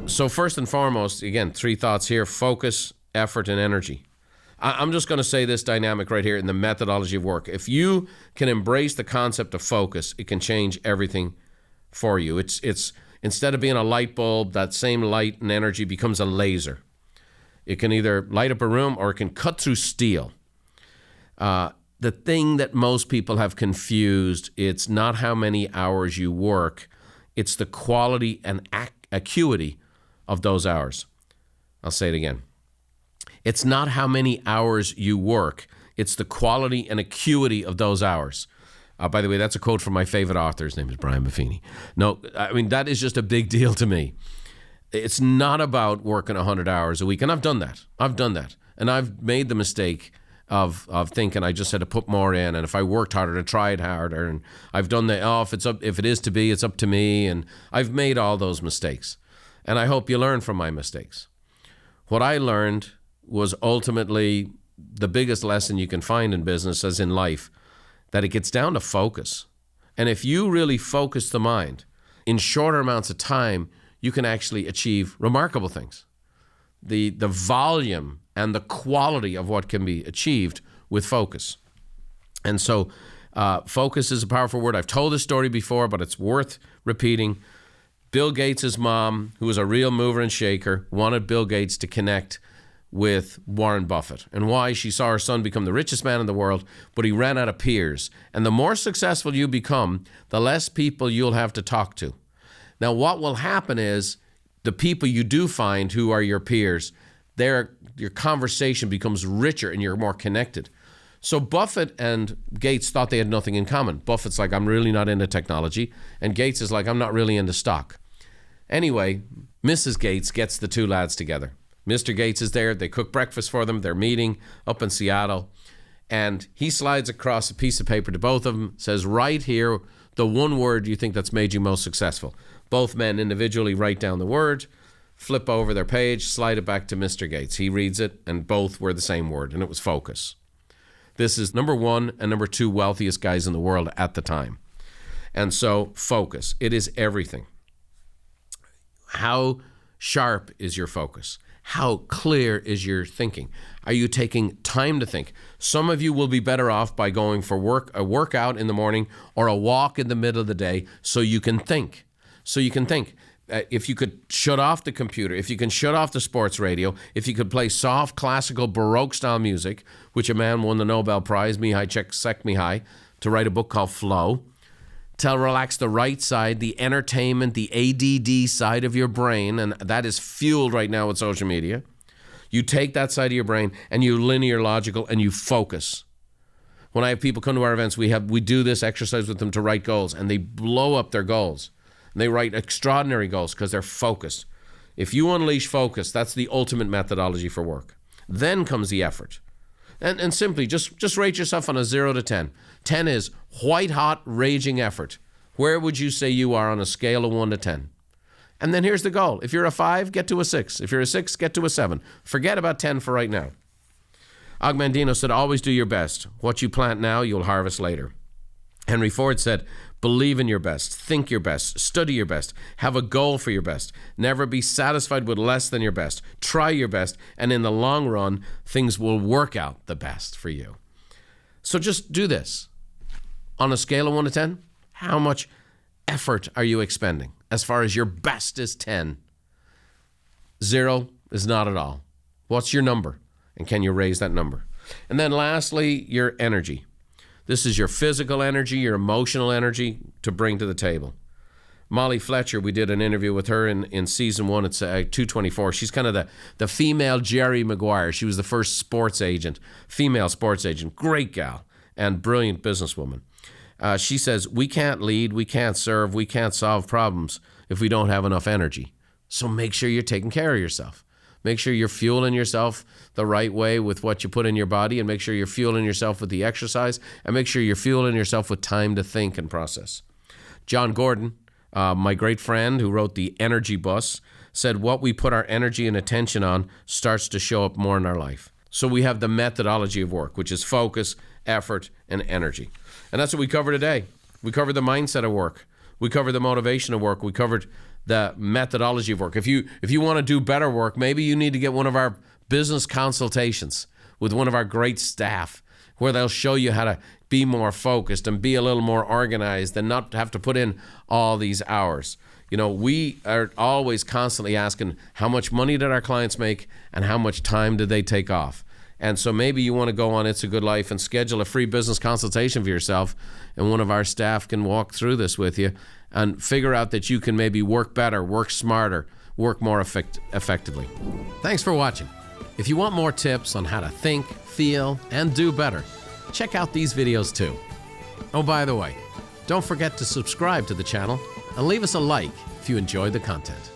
So first and foremost, again, 3 thoughts here: focus, effort, and energy. I'm just going to say this dynamic right here in the methodology of work. If you can embrace the concept of focus, it can change everything for you. It's instead of being a light bulb, that same light and energy becomes a laser. It can either light up a room or it can cut through steel. The thing that most people have confused, it's not how many hours you work, it's the quality and acuity of those hours. I'll say it again. It's not how many hours you work, it's the quality and acuity of those hours. By the way, that's a quote from my favorite author. His name is Brian Buffini. No, I mean, that is just a big deal to me. It's not about working 100 hours a week. And I've done that. And I've made the mistake of thinking I just had to put more in. And if I worked harder and tried harder, and I've done if it is to be, it's up to me. And I've made all those mistakes. And I hope you learn from my mistakes. What I learned was ultimately the biggest lesson you can find in business, as in life, that it gets down to focus. And if you really focus the mind in shorter amounts of time, you can actually achieve remarkable things. The volume and the quality of what can be achieved with focus. And so focus is a powerful word. I've told this story before, but it's worth repeating. Bill Gates' mom, who was a real mover and shaker, wanted Bill Gates to connect with Warren Buffett. And why? She saw her son become the richest man in the world, but he ran out of peers. And the more successful you become, the less people you'll have to talk to. Now, what will happen is the people you do find who are your peers, your conversation becomes richer and you're more connected. So Buffett and Gates thought they had nothing in common. Buffett's like, I'm really not into technology. And Gates is like, I'm not really into stock. Anyway, Mrs. Gates gets the 2 lads together. Mr. Gates is there. They cook breakfast for them. They're meeting up in Seattle. And he slides across a piece of paper to both of them, says, write here the one word you think that's made you most successful. Both men individually write down the word, flip over their page, slide it back to Mr. Gates. He reads it, and both were the same word, and it was focus. This is number 1 and number 2 wealthiest guys in the world at the time. And so focus, it is everything. How sharp is your focus? How clear is your thinking? Are you taking time to think? Some of you will be better off by going for a workout in the morning or a walk in the middle of the day so you can think. If you could shut off the computer, if you can shut off the sports radio, if you could play soft, classical, Baroque-style music, which a man won the Nobel Prize, Mihai Csikszentmihalyi, to write a book called Flow, to relax the right side, the entertainment, the ADD side of your brain, and that is fueled right now with social media. You take that side of your brain and you linear logical and you focus. When I have people come to our events, we do this exercise with them to write goals, and they blow up their goals. And they write extraordinary goals because they're focused. If you unleash focus, that's the ultimate methodology for work. Then comes the effort. And simply, just rate yourself on a 0 to 10. 10 is white hot, raging effort. Where would you say you are on a scale of 1 to 10? And then here's the goal. If you're a 5, get to a 6. If you're a 6, get to a 7. Forget about 10 for right now. Og Mandino said, always do your best. What you plant now, you'll harvest later. Henry Ford said, believe in your best, think your best, study your best, have a goal for your best. Never be satisfied with less than your best. Try your best, and in the long run, things will work out the best for you. So just do this. On a scale of 1 to 10, how much effort are you expending? As far as your best is 10. 0 is not at all. What's your number? And can you raise that number? And then lastly, your energy. This is your physical energy, your emotional energy to bring to the table. Molly Fletcher, we did an interview with her in season 1 at 224. She's kind of the female Jerry Maguire. She was the first female sports agent. Great gal and brilliant businesswoman. She says, we can't lead, we can't serve, we can't solve problems if we don't have enough energy. So make sure you're taking care of yourself. Make sure you're fueling yourself the right way with what you put in your body, and make sure you're fueling yourself with the exercise, and make sure you're fueling yourself with time to think and process. John Gordon, my great friend who wrote The Energy Bus, said what we put our energy and attention on starts to show up more in our life. So we have the methodology of work, which is focus, effort, and energy. And that's what we covered today. We covered the mindset of work. We covered the motivation of work. We covered the methodology of work. If you want to do better work, maybe you need to get one of our business consultations with one of our great staff, where they'll show you how to be more focused and be a little more organized and not have to put in all these hours. You know, we are always constantly asking how much money did our clients make and how much time did they take off. And so maybe you want to go on It's a Good Life and schedule a free business consultation for yourself, and one of our staff can walk through this with you and figure out that you can maybe work better, work smarter, work more effectively. Thanks for watching. If you want more tips on how to think, feel, and do better, check out these videos too. Oh, by the way, don't forget to subscribe to the channel and leave us a like if you enjoyed the content.